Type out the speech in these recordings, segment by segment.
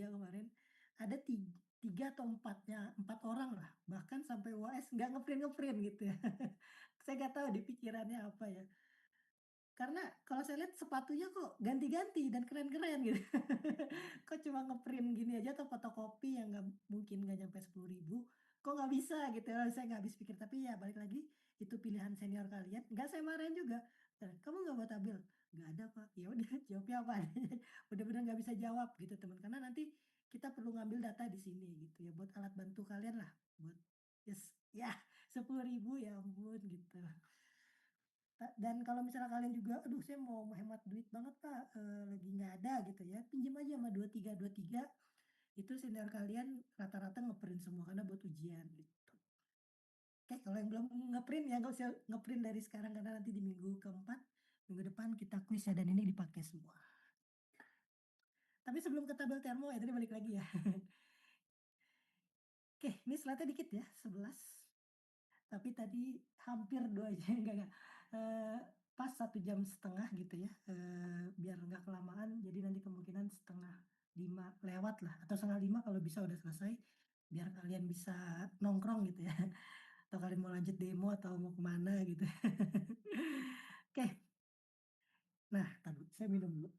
3 kemarin, ada 3 atau 4 orang lah, bahkan sampai UAS nggak nge-print-nge-print gitu ya. Saya nggak tahu di pikirannya apa ya. Karena kalau saya lihat sepatunya kok ganti-ganti dan keren-keren gitu. Kok cuma nge-print gini aja atau fotokopi yang nggak mungkin nggak nyampe 10.000, kok nggak bisa gitu ya, saya nggak habis pikir. Tapi ya balik lagi, itu pilihan senior kalian, nggak saya marahin juga, "Kamu nggak buat tabel?" "Nggak ada, Pak." Ya udah jawabnya apa adanya, bener-bener nggak bisa jawab gitu teman, karena nanti kita perlu ngambil data di sini gitu ya, buat alat bantu kalian lah, buat ya 10.000 ya ampun gitu. Dan kalau misalnya kalian juga, "Aduh saya mau hemat duit banget Pak, lagi nggak ada," gitu ya, pinjam aja sama 2323, itu senior kalian rata-rata nge-print semua karena buat ujian gitu. Oke, kalau yang belum nge-print ya nggak usah nge-print dari sekarang karena nanti di minggu keempat, minggu depan kita kuis ya dan ini dipakai semua. Tapi sebelum ke tabel termo ya tadi balik lagi ya. Oke, ini slide-nya dikit ya, 11. Tapi tadi hampir 2 jam, enggak, pas 1,5 jam gitu ya, biar nggak kelamaan, jadi nanti kemungkinan 4:30 lewat lah, atau 4:30 kalau bisa udah selesai, biar kalian bisa nongkrong gitu ya, atau kalian mau lanjut demo atau mau kemana gitu. Oke, nah entar dulu, saya minum dulu.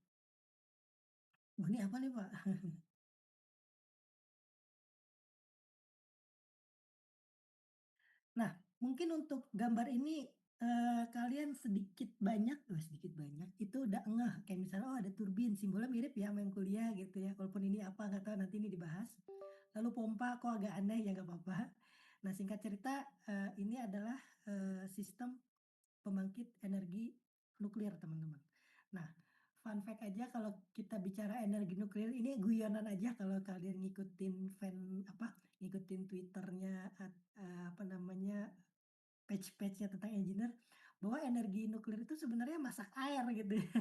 Wah ini apa nih, Pak? Nah, mungkin untuk gambar ini, kalian sedikit banyak sedikit banyak, itu udah ngeh, kayak misalnya, oh ada turbin, simbolnya mirip ya sama yang kuliah gitu ya, walaupun ini apa nggak tahu nanti ini dibahas. Lalu pompa kok agak aneh, ya nggak apa-apa. Nah singkat cerita, ini adalah, sistem pembangkit energi nuklir teman-teman. Nah, fun fact aja kalau kita bicara energi nuklir ini guyonan aja kalau kalian ngikutin ngikutin Twitternya apa namanya, page-nya tentang engineer, bahwa energi nuklir itu sebenarnya masak air gitu ya.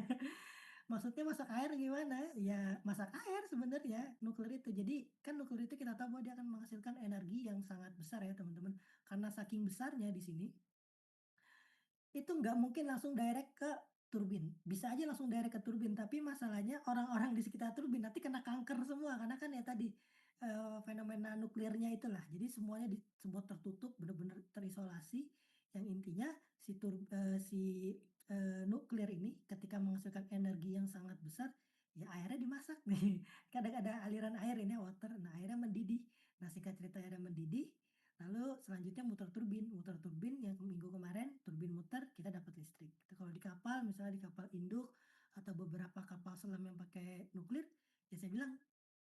Maksudnya masak air gimana? Ya masak air sebenarnya nuklir itu. Jadi kan nuklir itu kita tahu bahwa dia akan menghasilkan energi yang sangat besar ya teman-teman. Karena saking besarnya di sini, itu nggak mungkin langsung direct ke turbin. Bisa aja langsung direct ke turbin, tapi masalahnya orang-orang di sekitar turbin nanti kena kanker semua karena kan ya tadi, fenomena nuklirnya itulah. Jadi semuanya di sebuah tertutup, bener-bener terisolasi, yang intinya nuklir ini ketika menghasilkan energi yang sangat besar, ya airnya dimasak nih. Kadang ada aliran air ini water, nah airnya mendidih. Nah singkat cerita airnya mendidih, lalu selanjutnya muter turbin yang minggu kemarin turbin muter kita dapat listrik. Itu kalau di kapal, misalnya di kapal induk atau beberapa kapal selam yang pakai nuklir, ya saya bilang,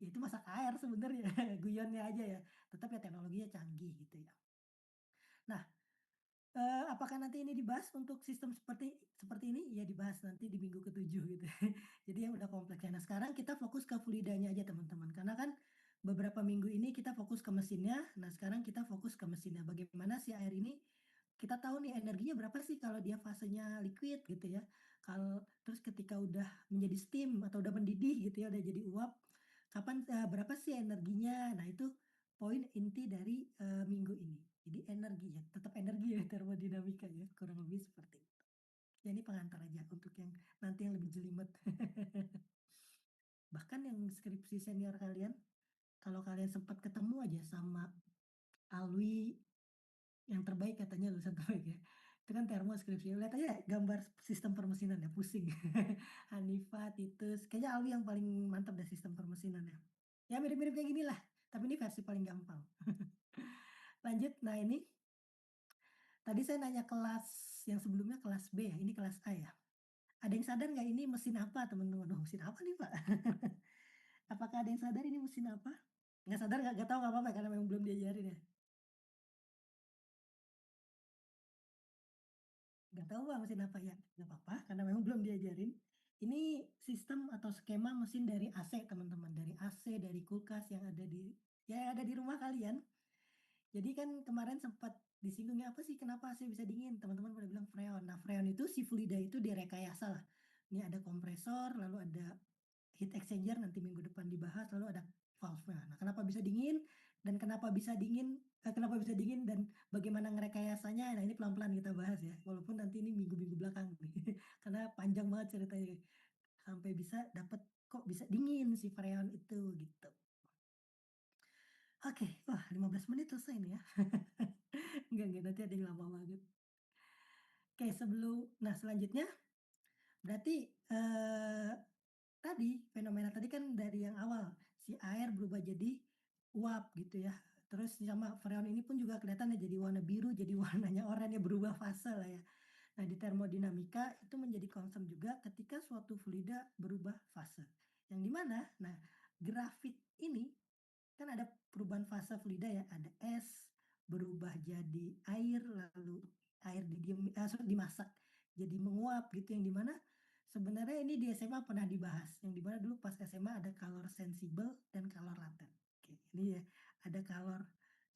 ya itu masak air sebenarnya, guyonnya aja ya, tetap ya teknologinya canggih gitu ya. Nah, apakah nanti ini dibahas untuk sistem seperti seperti ini? Ya dibahas nanti di minggu ke-7 gitu. Jadi yang udah kompleks ya. Nah sekarang kita fokus ke fluidanya aja teman-teman, karena kan beberapa minggu ini kita fokus ke mesinnya, nah sekarang kita fokus ke mesinnya. Bagaimana si air ini, kita tahu nih energinya berapa sih kalau dia fasenya liquid gitu ya. Terus ketika udah menjadi steam atau udah mendidih gitu ya, udah jadi uap, berapa sih energinya? Nah itu poin inti dari, minggu ini. Jadi energi ya, tetap energi ya termodinamika ya, kurang lebih seperti itu. Ya ini pengantar aja untuk yang nanti yang lebih jelimet. Bahkan yang skripsi senior kalian, kalau kalian sempat ketemu aja sama Alwi yang terbaik katanya lulusan terbaik ya, itu kan termo skripsi, lihat aja gambar sistem permesinan ya, pusing. Hanifa, Titus, kayaknya Alwi yang paling mantap deh sistem permesinan ya. Ya mirip-mirip kayak ginilah, tapi ini versi paling gampang. Lanjut, nah ini tadi saya nanya kelas yang sebelumnya kelas B ya, ini kelas A ya. Ada yang sadar nggak ini mesin apa teman-teman? Oh mesin apa nih Pak? Apakah ada yang sadar ini mesin apa? Nggak sadar nggak tahu nggak apa-apa karena memang belum diajarin ya? Nggak tahu Pak mesin apa ya? Nggak apa-apa karena memang belum diajarin. Ini sistem atau skema mesin dari AC teman-teman, dari AC, dari kulkas yang ada di rumah kalian. Jadi kan kemarin sempat disinggungnya, "Apa sih kenapa AC bisa dingin?" Teman-teman pada bilang freon. Nah, freon itu si fluida itu direkayasa lah. Ini ada kompresor, lalu ada heat exchanger nanti minggu depan dibahas, lalu ada valve-nya. Nah, kenapa bisa dingin dan kenapa bisa dingin dan bagaimana ngerekayasanya, nah ini pelan-pelan kita bahas ya, walaupun nanti ini minggu-minggu belakang nih, karena panjang banget ceritanya, sampai bisa dapat kok bisa dingin si freon itu, gitu. Oke, wah 15 menit selesai nih ya. Enggak, nanti ada yang lama banget. Oke, selanjutnya berarti, tadi, fenomena tadi kan dari yang awal, si air berubah jadi uap gitu ya. Terus sama freon ini pun juga kelihatan ya jadi warna biru, jadi warnanya oranye, berubah fase lah ya. Nah, di termodinamika itu menjadi concern juga ketika suatu fluida berubah fase. Yang di mana, nah, grafik ini kan ada perubahan fase fluida ya, ada es berubah jadi air, lalu air dimasak jadi menguap gitu, yang di mana sebenarnya ini di SMA pernah dibahas, yang di mana dulu pas SMA ada color sensible dan color latent. Oke, ini ya, ada color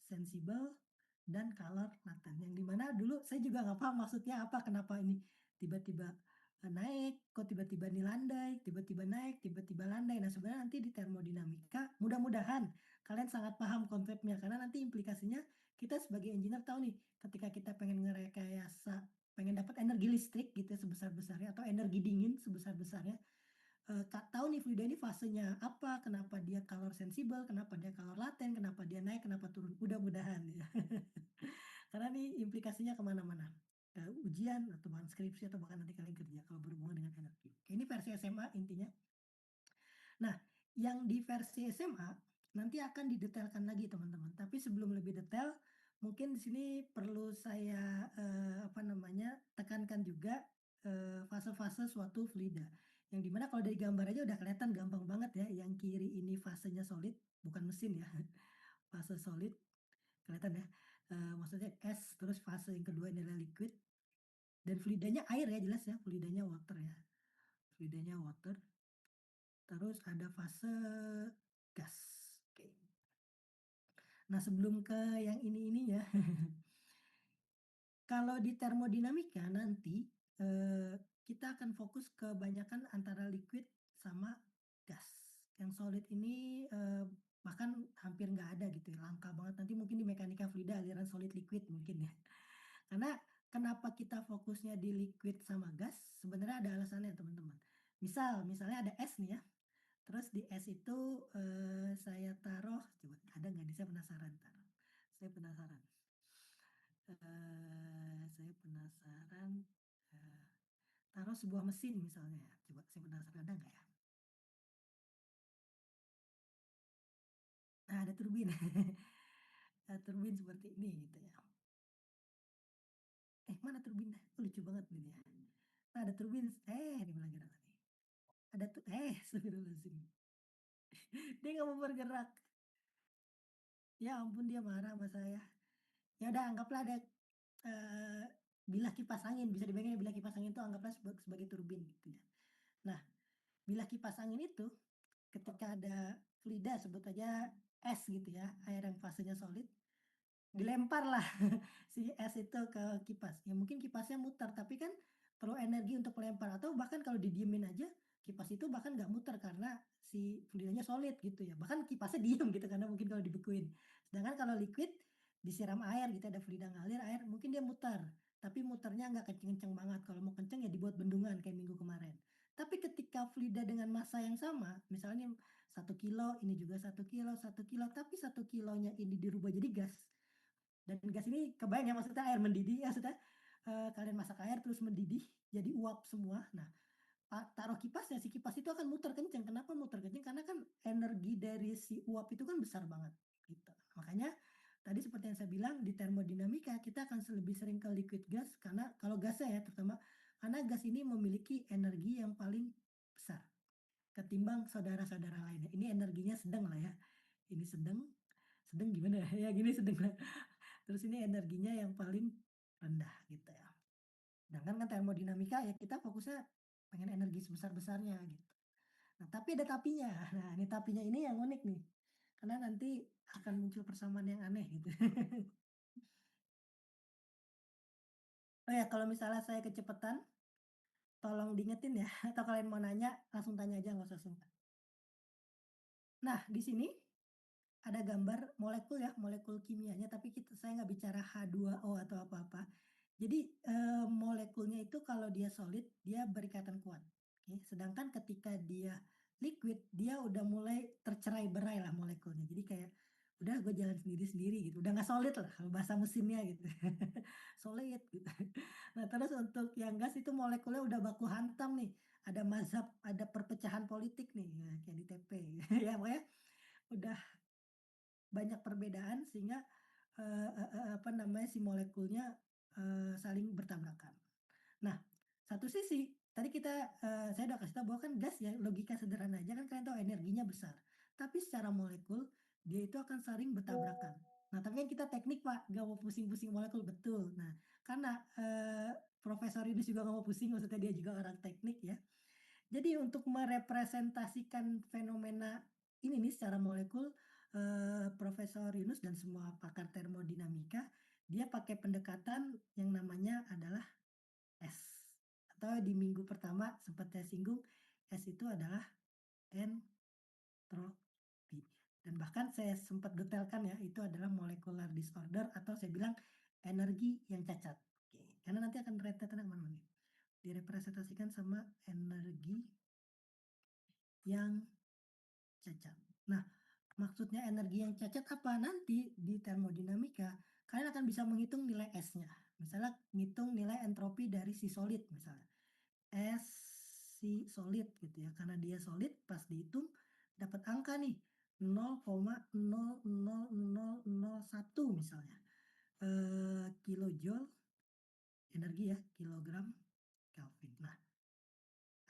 sensible dan color latent, yang di mana dulu saya juga nggak paham maksudnya apa, kenapa ini tiba-tiba, naik, kok tiba-tiba ini landai, tiba-tiba naik, tiba-tiba landai. Nah, sebenarnya nanti di termodinamika mudah-mudahan kalian sangat paham konsepnya, karena nanti implikasinya kita sebagai engineer tahu nih, ketika kita pengen ngerekayasa, pengen dapat energi listrik gitu ya sebesar-besarnya atau energi dingin sebesar-besarnya, tahu nih fluida ini fasenya apa, kenapa dia color sensible, kenapa dia color laten, kenapa dia naik, kenapa turun, mudah-mudahan ya. Karena nih implikasinya kemana mana-mana, ke ujian atau bahkan skripsi atau bahkan nanti kalian kerja kalau berhubungan dengan energi. Ini versi SMA intinya. Nah, yang di versi SMA nanti akan didetailkan lagi teman-teman. Tapi sebelum lebih detail, mungkin di sini perlu saya apa namanya tekankan juga fase-fase suatu fluida. Yang dimana kalau dari gambar aja udah kelihatan gampang banget ya. Yang kiri ini fasenya solid, bukan mesin ya. Fase solid kelihatan ya. Maksudnya es, terus fase yang kedua ini adalah liquid dan fluidanya air ya jelas ya, fluidanya water ya. Fluidanya water. Terus ada fase gas. Oke. Nah, sebelum ke yang ini ya, kalau di termodinamika nanti, kita akan fokus kebanyakan antara liquid sama gas. Yang solid ini, bahkan hampir nggak ada gitu ya, langka banget. Nanti mungkin di mekanika fluida aliran solid liquid mungkin ya. Karena kenapa kita fokusnya di liquid sama gas, sebenarnya ada alasannya teman-teman. Misalnya ada es nih ya, terus di es itu, saya taruh coba ada nggak nih? Saya penasaran, saya penasaran. Saya penasaran, eee, taruh sebuah mesin misalnya ya, coba saya penasaran ada nggak ya? Nah, ada turbin. Turbin seperti ini gitu ya. Mana turbinnya? Oh, lucu banget ini ya. Nah, ada turbin, dia bilang gini tadi, ada tuh astagfirullahaladzim, dia nggak mau bergerak. Ya ampun dia marah sama saya. Ya udah anggaplah ada, eee, bilah kipas angin, bisa dibayangin bilah kipas angin itu anggaplah sebagai turbin gitu ya. Nah, bilah kipas angin itu ketika ada fluida sebut aja es gitu ya, air yang fasenya solid, dilemparlah si es itu ke kipas. Ya mungkin kipasnya muter, tapi kan perlu energi untuk melempar atau bahkan kalau didiemin aja, kipas itu bahkan nggak muter karena si fluidanya solid gitu ya. Bahkan kipasnya diem gitu karena mungkin kalau dibekuin. Sedangkan kalau liquid disiram air gitu, ada fluida ngalir air, mungkin dia muter, tapi muternya nggak kenceng-kenceng banget. Kalau mau kenceng ya dibuat bendungan kayak minggu kemarin. Tapi ketika fluida dengan massa yang sama, misalnya 1 kilo, ini juga 1 kilo, tapi 1 kilonya ini dirubah jadi gas, dan gas ini kebayang ya maksudnya air mendidih ya maksudnya, kalian masak air terus mendidih jadi uap semua. Nah, taruh kipasnya, si kipas itu akan muter kenceng. Kenapa muter kenceng? Karena kan energi dari si uap itu kan besar banget, gitu. Makanya tadi seperti yang saya bilang di termodinamika kita akan lebih sering ke liquid gas karena kalau gasnya ya terutama, karena gas ini memiliki energi yang paling besar ketimbang saudara-saudara lainnya. Ini energinya sedang lah ya. Ini sedang, sedang gimana ya? Ya gini sedang lah. Terus ini energinya yang paling rendah gitu ya. Sedangkan kan termodinamika ya kita fokusnya pengen energi sebesar-besarnya gitu. Nah, tapi ada tapinya. Nah, ini tapinya ini yang unik nih. Karena nanti akan muncul persamaan yang aneh gitu. Oh ya, kalau misalnya saya kecepatan, tolong diingetin ya. Atau kalian mau nanya, langsung tanya aja nggak usah sungkan. Nah, di sini ada gambar molekul ya, molekul kimianya, tapi saya nggak bicara H2O atau apa-apa. Jadi, molekulnya itu kalau dia solid, dia berikatan kuat, oke. Sedangkan ketika dia liquid, dia udah mulai tercerai-berai lah molekulnya. Jadi kayak udah gue jalan sendiri-sendiri gitu, udah nggak solid lah kalau bahasa mesinnya gitu. Solid gitu. Nah terus untuk yang gas itu molekulnya udah baku hantam nih, ada mazhab, ada perpecahan politik nih, ya kayak di TP ya pokoknya udah banyak perbedaan sehingga, apa namanya, si molekulnya, saling bertabrakan. Nah, satu sisi tadi kita, saya udah kasih tahu bahwa kan gas ya logika sederhana aja kan kalian tahu energinya besar, tapi secara molekul dia itu akan saling bertabrakan. Nah, tapi kan kita teknik Pak, nggak mau pusing-pusing molekul, betul. Nah, karena, Profesor ini juga nggak mau pusing, maksudnya dia juga orang teknik ya. Jadi untuk merepresentasikan fenomena ini nih secara molekul, Profesor Yunus dan semua pakar termodinamika, dia pakai pendekatan yang namanya adalah S, atau di minggu pertama sempat saya singgung, S itu adalah entropi. Dan bahkan saya sempat detailkan ya, itu adalah molecular disorder atau saya bilang energi yang cacat. Oke, karena nanti akan rentetan kemana nih. Direpresentasikan sama energi yang cacat. Nah, maksudnya energi yang cacat apa? Nanti di termodinamika, kalian akan bisa menghitung nilai S-nya. Misalnya ngitung nilai entropi dari si solid misalnya. S si solid gitu ya. Karena dia solid pas dihitung dapat angka nih 0,00001 misalnya. Kilojoule energi ya, kilogram Kelvin. Nah,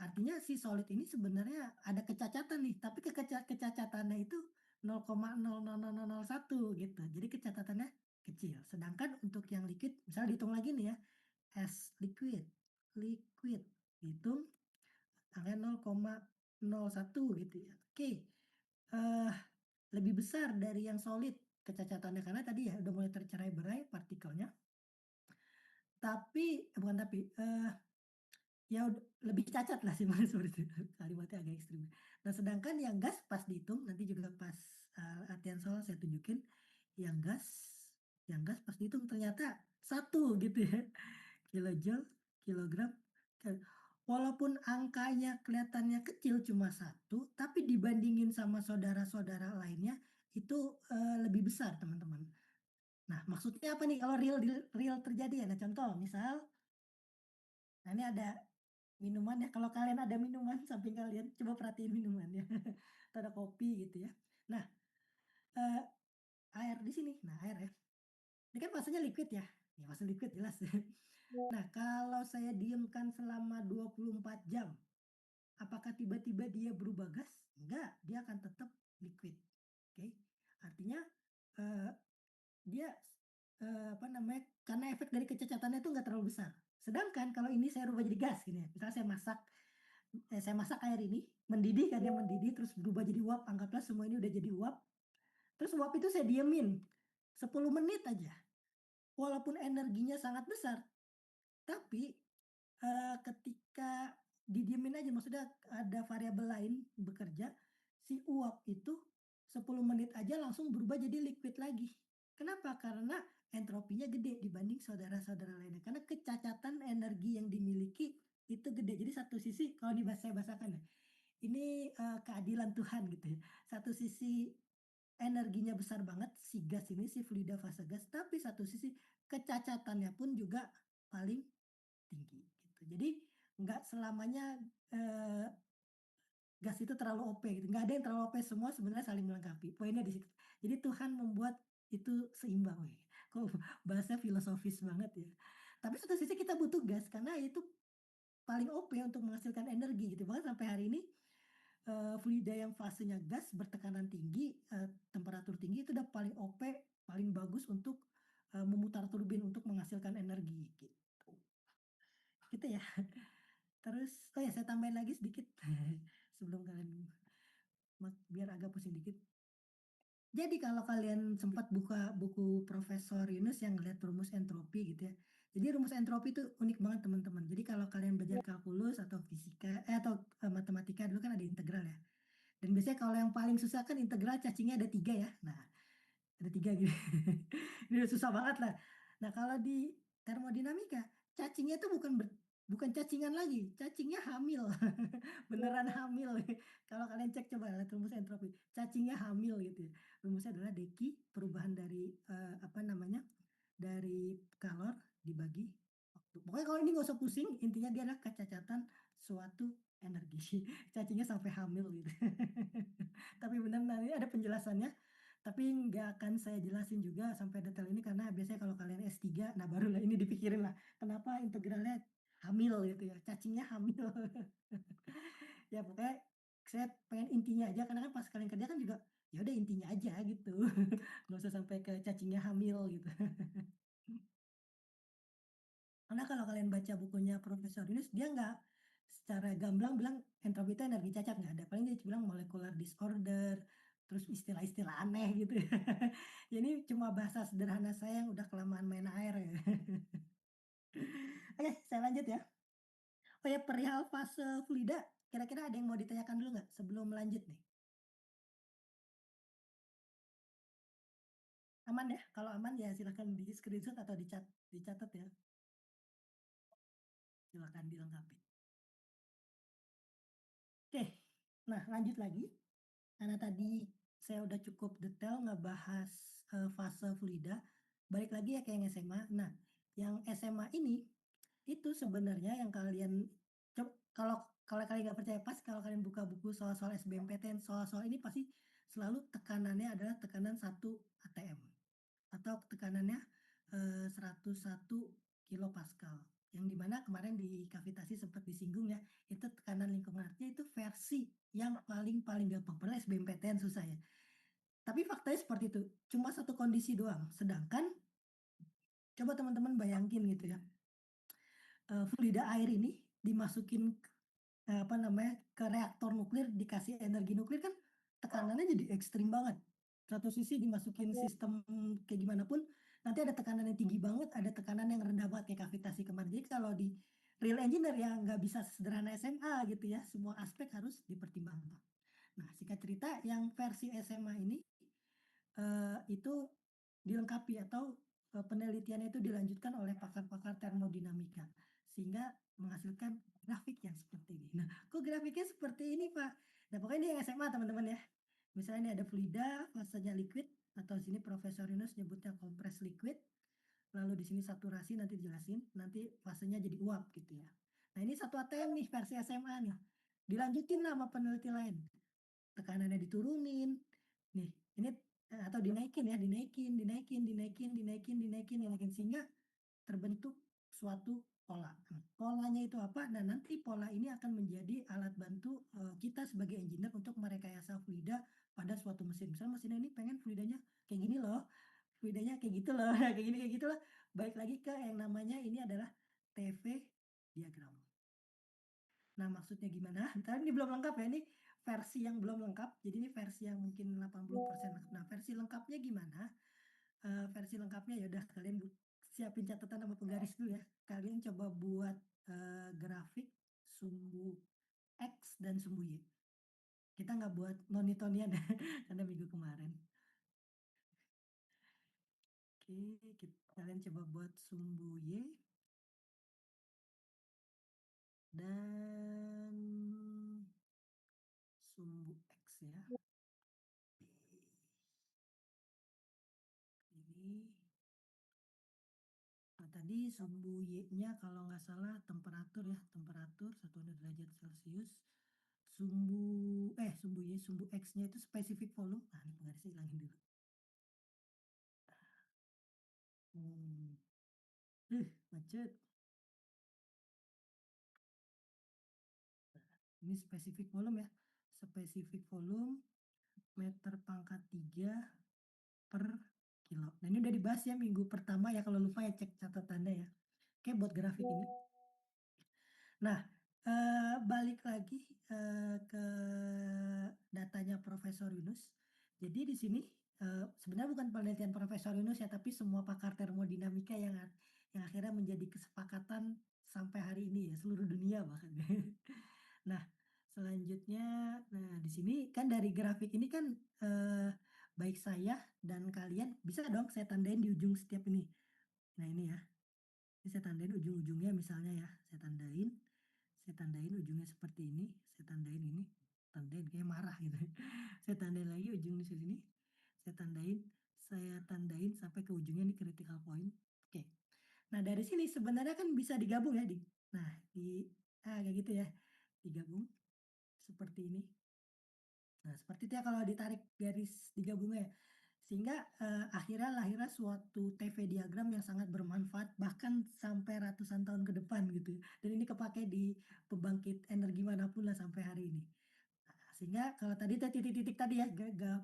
artinya si solid ini sebenarnya ada kecacatan nih, tapi kecacatannya itu 0,00001 gitu. Jadi kecacatannya kecil. Sedangkan untuk yang liquid, misalnya dihitung lagi nih ya, S liquid, liquid dihitung angka 0,01 gitu ya. Oke, eh, lebih besar dari yang solid kecacatannya karena tadi ya udah mulai tercerai-berai partikelnya. Tapi bukan tapi ya lebih cacat lah sih Mas seperti itu, kalimatnya agak ekstrim. Nah sedangkan yang gas pas dihitung, nanti juga pas, latihan soal saya tunjukin, yang gas yang gas pas dihitung ternyata satu gitu ya, kilojoule, kilogram, walaupun angkanya kelihatannya kecil cuma satu, tapi dibandingin sama saudara-saudara lainnya itu, lebih besar teman-teman. Nah maksudnya apa nih kalau real real terjadi ya, nah contoh misal, nah ini ada minuman ya, kalau kalian ada minuman samping kalian, coba perhatiin minumannya. Atau ada kopi gitu ya. Nah, eee, air di sini, nah air ya, ini kan masanya liquid ya, ya masa liquid jelas. Nah, kalau saya diamkan selama 24 jam, apakah tiba-tiba dia berubah gas? Enggak, dia akan tetap liquid, oke. Artinya, eee, dia, apa namanya, karena efek dari kececatannya itu nggak terlalu besar. Sedangkan kalau ini saya rubah jadi gas gini ya, misalnya saya masak air ini, mendidih kan dia mendidih terus berubah jadi uap, anggaplah semua ini udah jadi uap, terus uap itu saya diemin 10 menit aja. Walaupun energinya sangat besar, tapi, ketika didiemin aja maksudnya ada variabel lain bekerja, si uap itu 10 menit aja langsung berubah jadi liquid lagi. Kenapa? Karena entropinya gede dibanding saudara-saudara lainnya, karena kecacatan energi yang dimiliki itu gede. Jadi satu sisi kalau saya bahasakan ya, ini, keadilan Tuhan gitu ya. Satu sisi energinya besar banget si gas ini, si fluida fase gas, tapi satu sisi kecacatannya pun juga paling tinggi gitu. Jadi nggak selamanya, eee, gas itu terlalu OP gitu, nggak ada yang terlalu OP, semua sebenarnya saling melengkapi, poinnya di situ. Jadi Tuhan membuat itu seimbang, wih, kok bahasanya filosofis banget ya. Tapi satu sisi kita butuh gas karena itu paling OP untuk menghasilkan energi gitu, bahkan sampai hari ini fluida yang fasenya gas bertekanan tinggi, temperatur tinggi itu udah paling OP, paling bagus untuk, memutar turbin untuk menghasilkan energi gitu. Gitu ya. Terus oh ya saya tambahin lagi sedikit sebelum kalian biar agak pusing dikit. Jadi kalau kalian sempat buka buku Profesor Yunus yang lihat rumus entropi gitu ya. Jadi rumus entropi itu unik banget teman-teman. Jadi kalau kalian belajar kalkulus atau fisika atau, matematika dulu kan ada integral ya. Dan biasanya kalau yang paling susah kan integral cacingnya ada 3 ya. Nah, ada 3 gitu. Ini udah susah banget lah. Nah, kalau di termodinamika, cacingnya itu bukan bukan cacingan lagi, cacingnya hamil. Beneran hamil. Kalau kalian cek coba lihat rumus entropi, cacingnya hamil gitu ya. Rumusnya adalah deki perubahan dari apa namanya? Dari kalor dibagi waktu. Pokoknya kalau ini nggak usah pusing, intinya dia adalah kecacatan suatu energi. Cacingnya sampai hamil gitu. Tapi benar nanti ada penjelasannya. Tapi nggak akan saya jelasin juga sampai detail ini karena biasanya kalau kalian S3, nah barulah ini dipikirin lah. Kenapa integralnya hamil gitu ya, cacingnya hamil. Ya pokoknya saya pengen intinya aja karena kan pas kalian kerja kan juga ya udah intinya aja gitu. Nggak usah sampai ke cacingnya hamil gitu. Karena kalau kalian baca bukunya Profesor Yunus, dia nggak secara gamblang bilang entropi itu energi cacat, nggak ada. Paling dia cuma bilang molecular disorder, terus istilah-istilah aneh gitu ya. Ya ini cuma bahasa sederhana saya yang udah kelamaan main air ya. Oke, saya lanjut ya. Oh ya, perihal fase fluida, kira-kira ada yang mau ditanyakan dulu nggak sebelum lanjut nih? Aman ya? Kalau aman ya silakan di screenshot atau dicatat ya. Silakan dilengkapi. Oke, nah lanjut lagi. Karena tadi saya udah cukup detail ngebahas, fase fluida, balik lagi ya ke yang SMA. Nah, yang SMA ini, itu sebenarnya yang kalian kalau kalau kalian nggak percaya pas kalau kalian buka buku soal-soal SBMPTN, soal-soal ini pasti selalu tekanannya adalah tekanan 1 atm atau tekanannya, 101 kilopascal. Yang dimana kemarin di kavitasi sempat disinggung ya, itu tekanan lingkungan artinya itu versi yang paling gampang, padahal SBMPTN susah ya. Tapi faktanya seperti itu, cuma satu kondisi doang. Sedangkan coba teman-teman bayangin gitu ya, fluida air ini dimasukin apa namanya, ke reaktor nuklir dikasih energi nuklir kan tekanannya jadi ekstrim banget. Satu sisi dimasukin sistem kayak gimana pun, nanti ada tekanan yang tinggi banget, ada tekanan yang rendah banget kayak kavitasi kemarin. Jadi kalau di real engineer ya nggak bisa sederhana SMA gitu ya, semua aspek harus dipertimbangkan. Nah, singkat cerita yang versi SMA ini itu dilengkapi atau penelitiannya itu dilanjutkan oleh pakar-pakar termodinamika sehingga menghasilkan grafik yang seperti ini. Nah, kok grafiknya seperti ini, Pak? Nah, pokoknya ini yang SMA teman-teman ya. Misalnya ini ada fluida, fasenya liquid, atau sini Profesor Yunus nyebutnya compressed liquid. Lalu di sini saturasi nanti dijelasin, nanti fasenya jadi uap gitu ya. Nah, ini 1 ATM nih versi SMA nih. Dilanjutin lah sama peneliti lain. Tekanannya diturunin. Nih, ini atau dinaikin ya, dinaikin sehingga terbentuk suatu pola. Nah, polanya itu apa? Nah, nanti pola ini akan menjadi alat bantu kita sebagai engineer untuk merekayasa fluida pada suatu mesin. Misalnya mesin ini pengen fluidanya kayak gini loh, fluidanya kayak gitu loh, kayak gitu loh. Baik lagi ke yang namanya ini adalah TV diagram. Nah, maksudnya gimana? Tadi ini belum lengkap ya, ini versi yang belum lengkap. Jadi ini versi yang mungkin 80% lengkap. Nah, versi lengkapnya gimana? Versi lengkapnya ya udah kalian siapin catatan sama penggaris dulu ya. Kalian coba buat grafik sumbu X dan sumbu Y. Kita nggak buat nonitonian ya, karena minggu kemarin. Oke, kalian coba buat sumbu Y dan sumbu X ya. Ini nah, tadi sumbu Y-nya kalau nggak salah temperatur ya, temperatur 100 derajat Celcius. Sumbu X-nya itu spesifik volume. Nah, ini penggarisnya hilangin dulu. Hmm. Macet. Ini spesifik volume ya. Spesifik volume meter pangkat 3 per kilo. Nah, ini udah dibahas ya minggu pertama ya. Kalau lupa ya cek catatannya ya. Oke, buat grafik ini. Nah, balik lagi ke datanya Profesor Yunus. Jadi di sini sebenarnya bukan penelitian Profesor Yunus ya, tapi semua pakar termodinamika yang akhirnya menjadi kesepakatan sampai hari ini ya, seluruh dunia bahkan. Nah, selanjutnya, nah di sini kan dari grafik ini kan baik saya dan kalian bisa dong saya tandain di ujung setiap ini. Nah ini ya. Ini saya tandain ujung-ujungnya misalnya ya, saya tandain ujungnya seperti ini, saya tandain ini, tandain kayak marah gitu. Saya tandain lagi ujung di sini, saya tandain sampai ke ujungnya nih critical point. Oke. Nah, dari sini sebenarnya kan bisa digabung ya, nah kayak gitu ya, digabung seperti ini. Nah, seperti itu ya kalau ditarik garis digabungnya ya. Sehingga, akhirnya lahirlah suatu TV diagram yang sangat bermanfaat bahkan sampai ratusan tahun ke depan gitu ya, dan ini kepakai di pembangkit energi manapun lah sampai hari ini. Nah, sehingga kalau tadi tuh titik-titik tadi ya,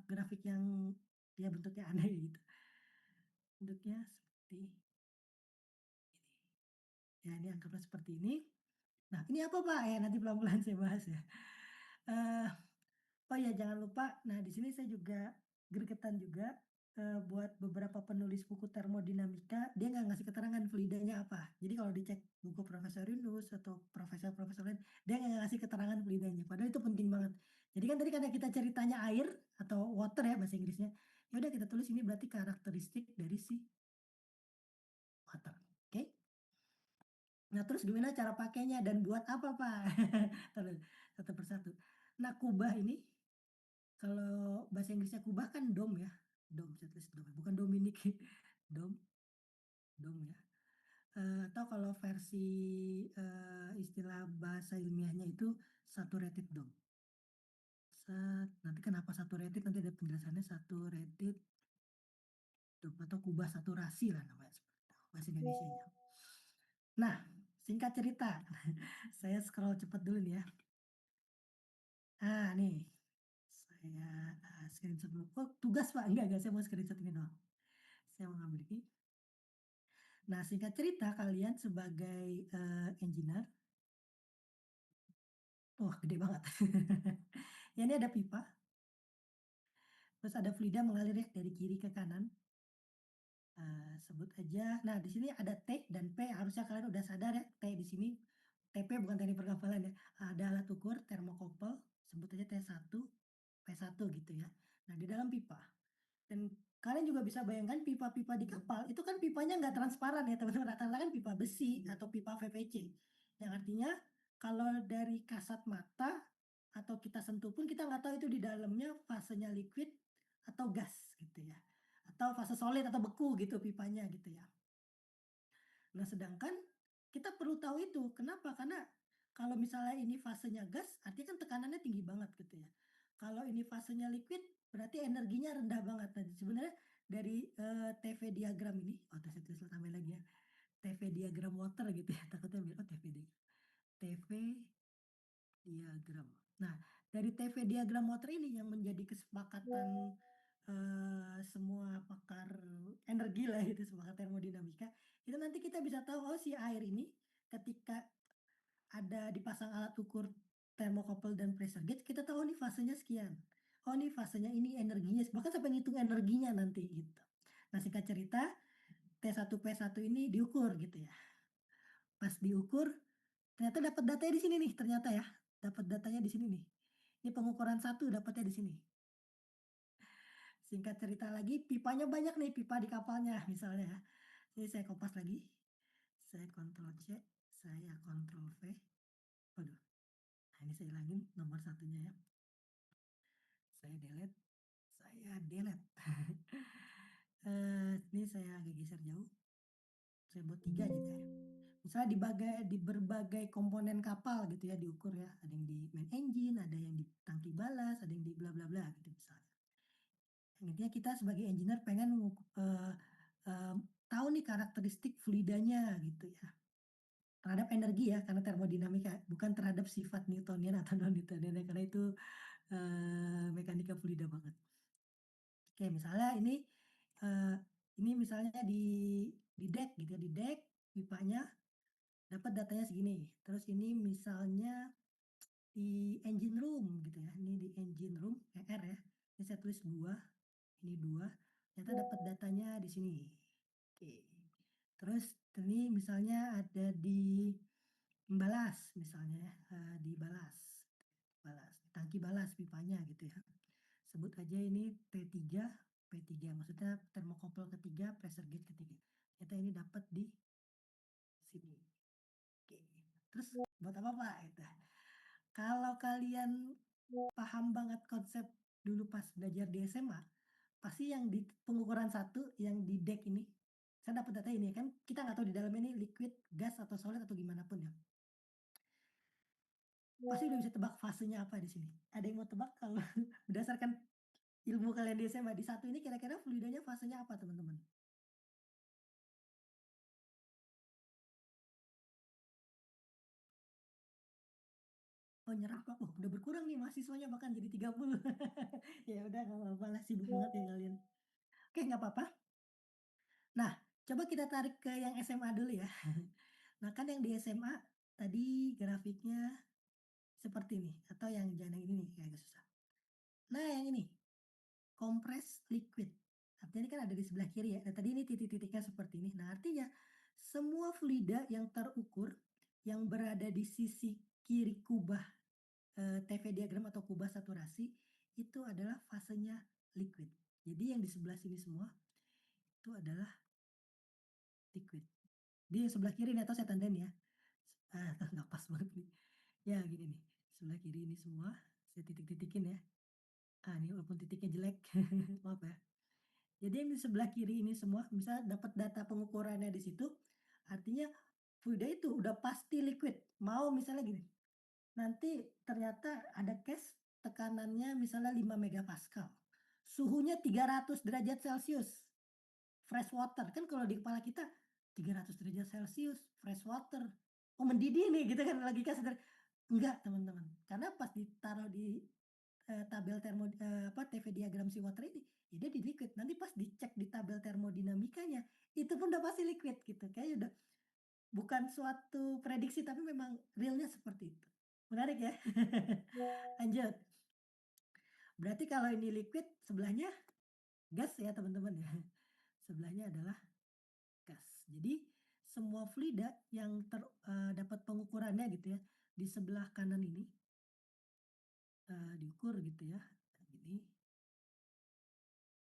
grafik yang ya bentuknya aneh gitu, bentuknya seperti ini. Ya ini anggaplah seperti ini. Nah, ini apa Pak? Ya nanti pelan-pelan saya bahas ya. Eee Oh ya jangan lupa, nah di sini saya juga gregetan juga, buat beberapa penulis buku termodinamika, dia nggak ngasih keterangan fluidanya apa. Jadi kalau dicek buku Profesor Yunus atau profesor-profesor lain, dia nggak ngasih keterangan fluidanya, padahal itu penting banget. Jadi kan tadi karena kita ceritanya air atau water ya bahasa Inggrisnya, ya udah kita tulis ini berarti karakteristik dari si water, oke? Nah terus gimana cara pakainya dan buat apa Pak? Entar satu persatu. Nah kubah ini kalau bahasa Inggrisnya kubah kan dom ya, dom, saya tulis dom ya, bukan Dominic, dom, dom ya, atau kalau versi, istilah bahasa ilmiahnya itu saturated dome. Nanti kenapa saturated nanti ada penjelasannya saturated dome atau kubah saturasi lah namanya seperti itu, bahasa Indonesianya. Nah, singkat cerita, saya scroll cepat dulu nih ya. Nih, saya, screenshot dulu. Oh tugas Pak, enggak, saya mau screenshot ini doang. Saya mau ngambil ini. Nah, singkat cerita kalian sebagai, engineer, wah gede banget. Ya ini ada pipa, terus ada fluida mengalir ya dari kiri ke kanan, sebut aja nah di sini ada T dan P harusnya kalian udah sadar ya, T di sini, TP bukan teknik perkapalan ya, ada alat ukur termokopel, sebut aja T1, P1 gitu ya. Nah di dalam pipa. Dan kalian juga bisa bayangkan pipa-pipa di kapal itu kan pipanya nggak transparan ya teman-teman, rata-rata kan pipa besi atau pipa PVC. Yang artinya kalau dari kasat mata atau kita sentuh pun kita nggak tahu itu di dalamnya fasenya liquid atau gas gitu ya. Atau fase solid atau beku gitu pipanya gitu ya. Nah, sedangkan kita perlu tahu itu. Kenapa? Karena kalau misalnya ini fasenya gas, artinya kan tekanannya tinggi banget gitu ya. Kalau ini fasenya liquid, berarti energinya rendah banget. Nah, sebenarnya dari TV diagram ini, oh saya tulis tambahin lagi ya. TV diagram water gitu ya. Takutnya bilang, oh TV diagram. TV diagram. Nah, dari TV diagram water ini yang menjadi kesepakatan semua pakar energi lah itu, sepakat termodinamika, itu nanti kita bisa tahu, oh si air ini ketika ada dipasang alat ukur thermocouple dan pressure gauge, kita tahu nih fasenya sekian. Oh nih fasenya ini energinya, bahkan sampai ngitung energinya nanti gitu. Nah singkat cerita, T1P1 ini diukur gitu ya. Pas diukur, ternyata dapat datanya di sini nih ternyata ya. Dapat datanya di sini nih. Ini pengukuran satu dapatnya di sini. Singkat cerita lagi, pipanya banyak nih, pipa di kapalnya misalnya ya. Jadi saya kopas lagi, saya Ctrl C, saya Ctrl V. Waduh, nah ini saya ilangin nomor satunya ya. Saya delete, saya delete. Ini saya agak geser jauh. Saya buat 3 gitu ya. Misalnya di berbagai komponen kapal gitu ya diukur ya. Ada yang di main engine, ada yang di tangki balas, ada yang di bla bla bla gitu misalnya. Intinya kita sebagai engineer pengen tahu nih karakteristik fluidanya gitu ya. Terhadap energi ya, karena termodinamika, bukan terhadap sifat Newtonian atau non Newtonian ya, karena itu mekanika fluida banget. Oke, misalnya ini misalnya di deck gitu ya, di deck pipanya dapat datanya segini. Terus ini misalnya di engine room gitu ya, ini di engine room, R ya. Ini saya tulis 2, ini 2, ternyata dapat datanya di sini. Oke. Terus ini misalnya ada di balas misalnya ya, di balas, tangki balas pipanya gitu ya. Sebut aja ini T3, P3 maksudnya termokopel ketiga, pressure gauge ketiga. Ternyata ini dapat di Pak, gitu. Kalau kalian paham banget konsep dulu pas belajar di SMA, pasti yang di pengukuran satu yang di DEK ini, saya dapat data ini kan kita nggak tahu di dalamnya ini liquid, gas, atau solid atau gimana pun ya. Pasti udah bisa tebak fasenya apa di sini. Ada yang mau tebak kalau berdasarkan ilmu kalian di SMA, di satu ini kira-kira fluidanya fasenya apa teman-teman? Oh nyerah Pak, oh udah berkurang nih mahasiswanya bahkan jadi 30. Ya udah nggak apa-apa lah, sibuk banget ya kalian. Oke nggak apa-apa. Nah, coba kita tarik ke yang SMA dulu ya. Nah kan yang di SMA tadi grafiknya seperti ini, atau yang jangan yang ini nih, yang agak susah. Nah yang ini, compressed liquid. Artinya ini kan ada di sebelah kiri ya. Nah tadi ini titik-titiknya seperti ini. Nah artinya semua fluida yang terukur yang berada di sisi kiri kubah TV diagram atau kubah saturasi itu adalah fasenya liquid. Jadi yang di sebelah sini semua itu adalah liquid. Di sebelah kiri nih atau saya tandain ya. Ah, nggak pas banget nih. Ya gini nih, sebelah kiri ini semua saya titik-titikin ya. Ah, ini walaupun titiknya jelek, maaf ya. Jadi yang di sebelah kiri ini semua bisa dapat data pengukurannya di situ, artinya fluida itu udah pasti liquid. Mau misalnya gini, nanti ternyata ada case tekanannya misalnya 5 megapascal, suhunya 300 derajat Celcius, fresh water. Kan kalau di kepala kita 300 derajat Celcius, fresh water, oh mendidih nih gitu kan logika enggak teman-teman. Karena pas ditaruh di tabel apa TV diagram si water ini, ya dia di liquid. Nanti pas dicek di tabel termodinamikanya, itu pun udah pasti liquid gitu. Kayaknya udah bukan suatu prediksi tapi memang realnya seperti itu. Menarik ya? Lanjut. Berarti kalau ini liquid, sebelahnya gas ya teman-teman ya. Sebelahnya adalah gas. Jadi semua fluida yang dapat pengukurannya gitu ya, di sebelah kanan ini, diukur gitu ya. Ini,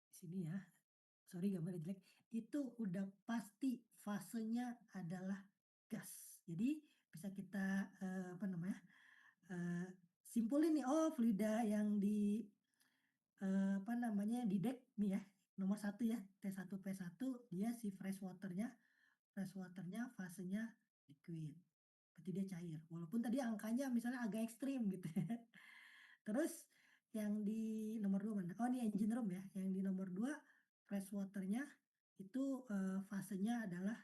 di sini ya, sorry gambarnya jelek, itu udah pasti fasenya adalah gas. Jadi bisa kita, apa namanya, eee, simpulin nih, oh fluida yang di apa namanya, di DEK nih ya, nomor satu ya, T1P1 dia si fresh waternya fasenya liquid, berarti dia cair. Walaupun tadi angkanya misalnya agak ekstrim gitu ya. Terus yang di nomor 2 mana? Oh ini engine room ya, yang di nomor 2 fresh waternya itu, fasenya adalah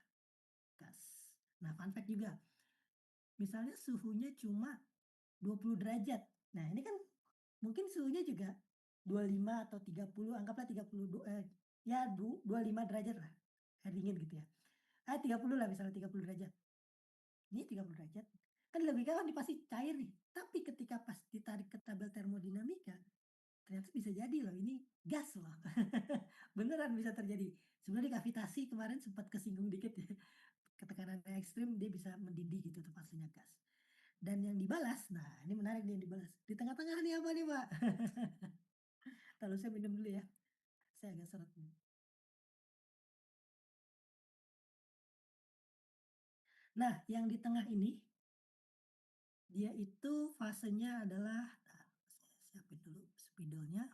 gas. Nah fun fact juga, misalnya suhunya cuma 20 derajat. Nah ini kan mungkin suhunya juga 25 atau 30, anggaplah 30 ya 25 derajat lah, air dingin gitu ya. 30 lah misalnya 30 derajat. Ini 30 derajat, kan logika kan dia pasti cair nih. Tapi ketika pas ditarik ke tabel termodinamika, ternyata bisa jadi loh ini gas loh. Beneran bisa terjadi. Sebenarnya di kavitasi kemarin sempat kesinggung dikit ya. Ketekanannya ekstrim dia bisa mendidih gitu tuh fasenya gas. Dan yang dibalas, nah ini menarik nih yang dibalas. Di tengah-tengah nih apa nih Pak? Lalu saya minum dulu ya. Saya agak seret nih. Nah, yang di tengah ini, dia itu fasenya adalah, nah, saya siapin dulu spidolnya.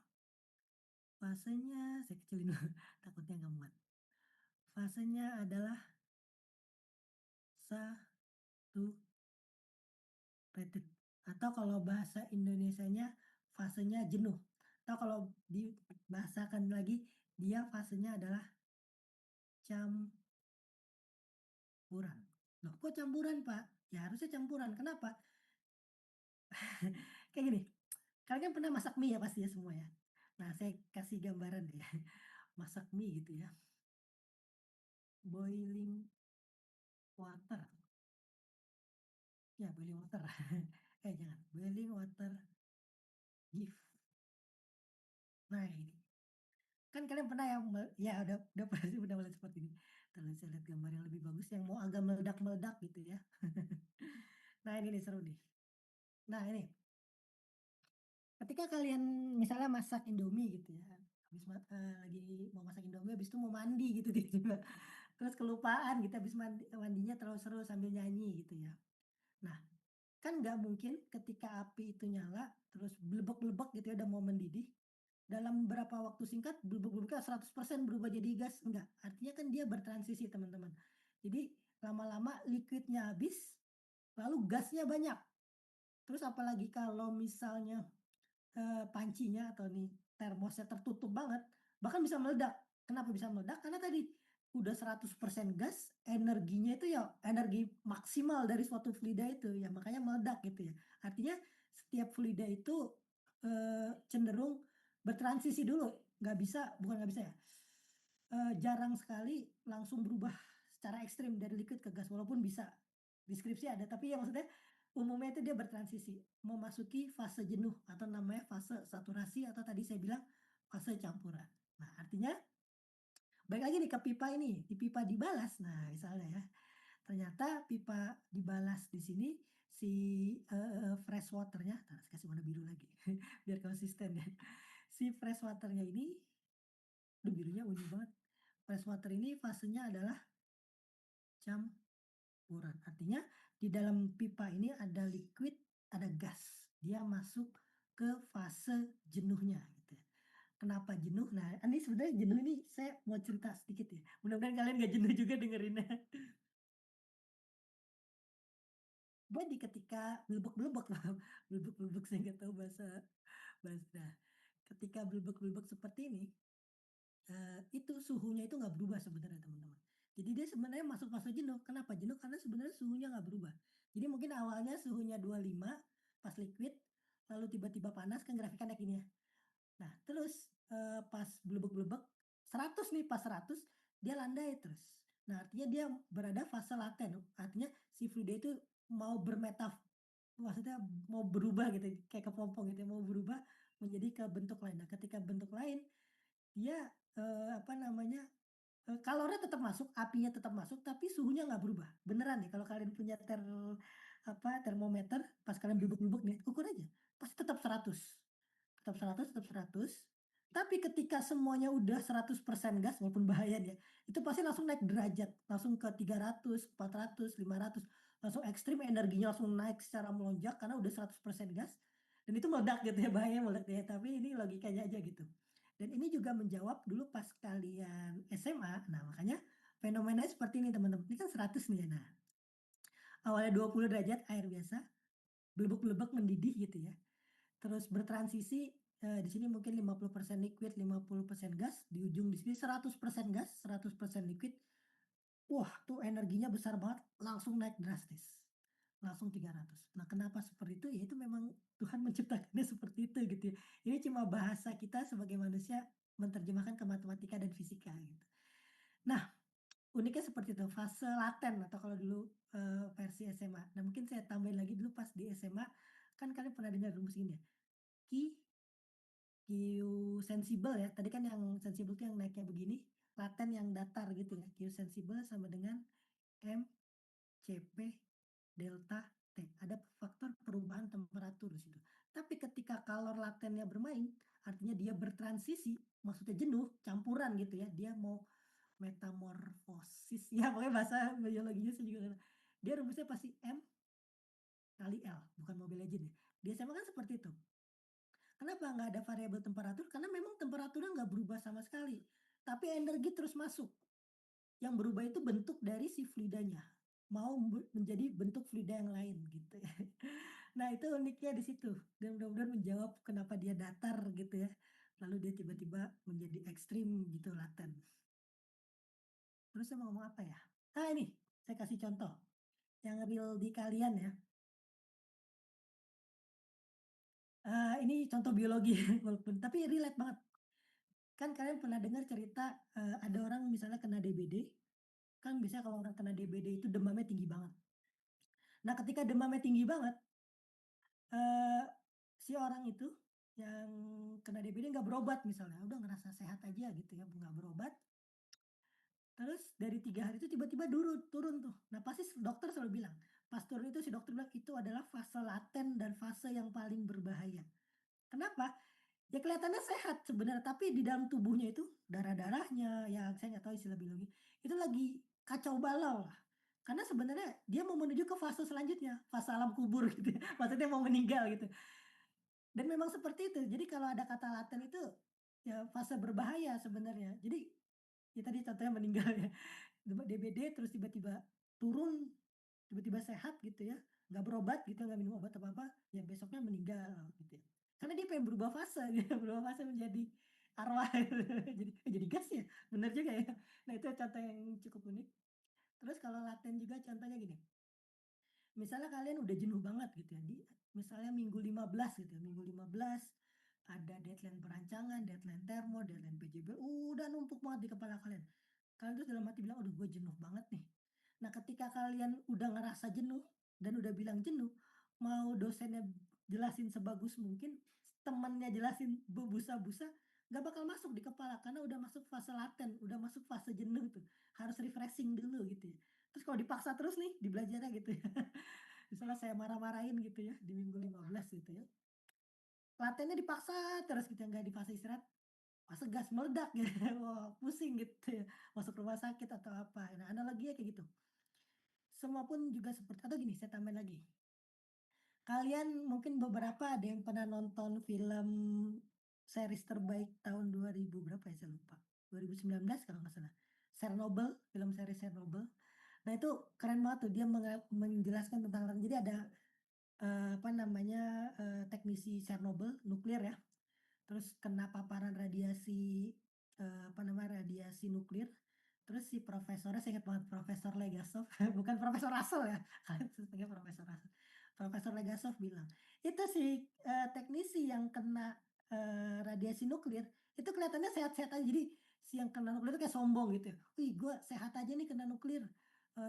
Fasenya saya kecilin dulu, takutnya nggak muat. Fasenya adalah saturated, atau kalau bahasa Indonesianya fasenya jenuh. Atau kalau dibahasakan lagi, dia fasenya adalah campuran. Loh, kok campuran, Pak? Ya harusnya campuran. Kenapa? Kayak gini, kalian kan pernah masak mie ya pasti ya semua ya. Nah, saya kasih gambaran deh ya. Masak mie gitu ya. Boiling water. Ya, boiling water. Jangan. Boiling water give. Nah, ini. Kan kalian pernah ya, ya udah pasti udah mulai seperti ini. Terus saya lihat gambar yang lebih bagus yang mau agak meledak-meledak gitu ya. Nah, ini nih seru nih. Nah, ini ketika kalian misalnya masak Indomie gitu ya, lagi mau masak Indomie habis itu mau mandi gitu tiba-tiba. Terus kelupaan gitu habis mandinya terlalu seru sambil nyanyi gitu ya. Nah, Kan nggak mungkin ketika api itu nyala, terus blebek-blebek gitu ya, udah mau mendidih, dalam beberapa waktu singkat blubuk-blubuknya 100% berubah jadi gas, enggak. Artinya kan dia bertransisi teman-teman. Jadi lama-lama liquidnya habis, lalu gasnya banyak. Terus apalagi kalau misalnya, pancinya atau nih termosnya tertutup banget, bahkan bisa meledak. Kenapa bisa meledak? Karena tadi udah 100% gas, energinya itu ya energi maksimal dari suatu fluida itu, ya makanya meledak gitu ya. Artinya setiap fluida itu, cenderung bertransisi dulu, nggak bisa bukan nggak bisa ya, jarang sekali langsung berubah secara ekstrim dari liquid ke gas, walaupun bisa. Deskripsi ada, tapi ya maksudnya umumnya itu dia bertransisi, memasuki fase jenuh atau namanya fase saturasi atau tadi saya bilang fase campuran. Nah, artinya balik lagi nih ke pipa ini, di pipa dibalas. Nah, misalnya ya, ternyata pipa dibalas di sini si, fresh water-nya, nah saya kasih warna biru lagi biar konsisten ya. Si fresh water-nya ini, aduh birunya unyu banget. Fresh water ini fasenya adalah campuran. Artinya di dalam pipa ini ada liquid, ada gas. Dia masuk ke fase jenuhnya gitu ya. Kenapa jenuh? Nah, ini sebenarnya jenuh ini saya mau cerita sedikit ya. Mudah-mudahan kalian nggak jenuh juga dengerinnya. Jadi ketika blubek-blubek blubek-blubek saya nggak tahu bahasa bahasa. Ketika blubek-blubek seperti ini, itu suhunya itu nggak berubah sebenarnya teman-teman. Jadi dia sebenarnya masuk fase jenuh. Kenapa jenuh? Karena sebenarnya suhunya nggak berubah. Jadi mungkin awalnya suhunya 25 pas liquid, lalu tiba-tiba panas kan grafikannya gini ya. Nah terus, pas blubek-blubek 100 nih, pas 100 dia landai terus. Nah artinya dia berada fase laten, artinya si fluida itu mau maksudnya mau berubah gitu, kayak kepompong gitu ya, mau berubah menjadi ke bentuk lain. Nah ketika bentuk lain, dia, apa namanya, kalornya tetap masuk, apinya tetap masuk, tapi suhunya nggak berubah. Beneran nih kalau kalian punya termometer, pas kalian blubuk-blubuk nih, ukur aja, pasti tetap 100. Tetap 100 tetap 100, tapi ketika semuanya udah 100% gas, walaupun bahaya ya, itu pasti langsung naik derajat, langsung ke 300, 400, 500, langsung ekstrim energinya langsung naik secara melonjak karena udah 100% gas, dan itu meledak gitu ya, bahaya meledak ya, tapi ini logikanya aja gitu. Dan ini juga menjawab dulu pas kalian SMA, nah makanya fenomenanya seperti ini teman-teman, ini kan 100 nih ya, nah awalnya 20 derajat air biasa, blebek-blebek mendidih gitu ya, terus bertransisi, di sini mungkin 50% liquid, 50% gas, di ujung di sini 100% gas, 100% liquid. Wah, tuh energinya besar banget, langsung naik drastis. Langsung 300. Nah, kenapa seperti itu? Ya itu memang Tuhan menciptakannya seperti itu gitu ya. Ini cuma bahasa kita sebagai manusia menerjemahkan ke matematika dan fisika gitu. Nah, uniknya seperti itu, fase laten atau kalau dulu, versi SMA. Nah, mungkin saya tambahin lagi dulu pas di SMA, kan kalian pernah dengar rumus ini ya, Q Q sensibel ya, tadi kan yang sensibel itu yang naiknya begini, laten yang datar gitu ya, Q sensibel sama dengan MCP delta T. Ada faktor perubahan temperatur di situ. Tapi ketika kalor latennya bermain, artinya dia bertransisi, maksudnya jenuh, campuran gitu ya, dia mau metamorfosis, ya pokoknya bahasa biologinya saya juga nggak tahu. Dia rumusnya pasti M kali L, bukan Mobile Legend ya. Di SMA kan seperti itu. Kenapa nggak ada variabel temperatur? Karena memang temperaturnya nggak berubah sama sekali, tapi energi terus masuk. Yang berubah itu bentuk dari si fluidanya, mau menjadi bentuk fluida yang lain gitu ya. Nah itu uniknya di situ, dan mudah-mudahan menjawab kenapa dia datar gitu ya, lalu dia tiba-tiba menjadi ekstrim gitu, laten. Terus saya mau ngomong apa ya? Ah ini, saya kasih contoh, yang real di kalian ya. Ini contoh biologi walaupun tapi relate banget. Kan kalian pernah dengar cerita, ada orang misalnya kena DBD, kan biasanya kalau orang kena DBD itu demamnya tinggi banget. Nah ketika demamnya tinggi banget, eee, si orang itu yang kena DBD nggak berobat misalnya, udah ngerasa sehat aja gitu ya, nggak berobat, terus dari 3 hari itu tiba-tiba turun tuh. Nah pasti dokter selalu bilang, pas turun itu si dokter bilang, "Itu adalah fase laten dan fase yang paling berbahaya." Kenapa? Ya kelihatannya sehat sebenarnya, tapi di dalam tubuhnya itu, darah-darahnya, ya saya nggak tahu istilah biologi, itu lagi kacau balau lah. Karena sebenarnya dia mau menuju ke fase selanjutnya, fase alam kubur gitu ya, maksudnya mau meninggal gitu. Dan memang seperti itu. Jadi kalau ada kata laten itu, ya fase berbahaya sebenarnya. Jadi, ya tadi contohnya meninggal ya, DBD terus tiba-tiba turun, tiba-tiba sehat gitu ya, nggak berobat gitu, nggak minum obat apa-apa, ya besoknya meninggal gitu ya. Karena dia pengen berubah fase gitu, berubah fase menjadi arwah jadi gas ya, bener juga ya. Nah itu contoh yang cukup unik. Terus kalau laten juga contohnya gini, misalnya kalian udah jenuh banget gitu ya, misalnya minggu 15 gitu ya, minggu 15 ada deadline perancangan, deadline termo, deadline PJB, udah numpuk banget di kepala kalian. Kalian terus dalam hati bilang, "Aduh gue jenuh banget nih." Nah ketika kalian udah ngerasa jenuh dan udah bilang jenuh, mau dosennya jelasin sebagus mungkin, temennya jelasin bebusa-busa, nggak bakal masuk di kepala karena udah masuk fase laten, udah masuk fase jenuh tuh, harus refreshing dulu gitu ya. Terus kalau dipaksa terus nih di belajarnya gitu ya, misalnya saya marah-marahin gitu ya di minggu 15 gitu ya, latennya dipaksa terus gitu ya, nggak di fase istirahat, fase gas meledak gitu, wah pusing gitu ya, masuk rumah sakit atau apa. Nah analoginya kayak gitu. Semua pun juga seperti atau gini saya tambahin lagi, kalian mungkin beberapa ada yang pernah nonton film series terbaik tahun 2000 berapa ya saya lupa, 2019 kalau nggak salah, Chernobyl, film series Chernobyl. Nah itu keren banget tuh dia menjelaskan tentang jadi ada, apa namanya, teknisi Chernobyl, nuklir ya, terus kena paparan radiasi, apa namanya, radiasi nuklir, terus si profesornya saya ingat banget Profesor Legasov, bukan Profesor Russell ya, kalian sebutnya Profesor Russell. Profesor Legasov bilang, "Itu si, teknisi yang kena, radiasi nuklir, itu kelihatannya sehat-sehat aja." Jadi si yang kena nuklir itu kayak sombong gitu ya, "Wih gue sehat aja nih kena nuklir,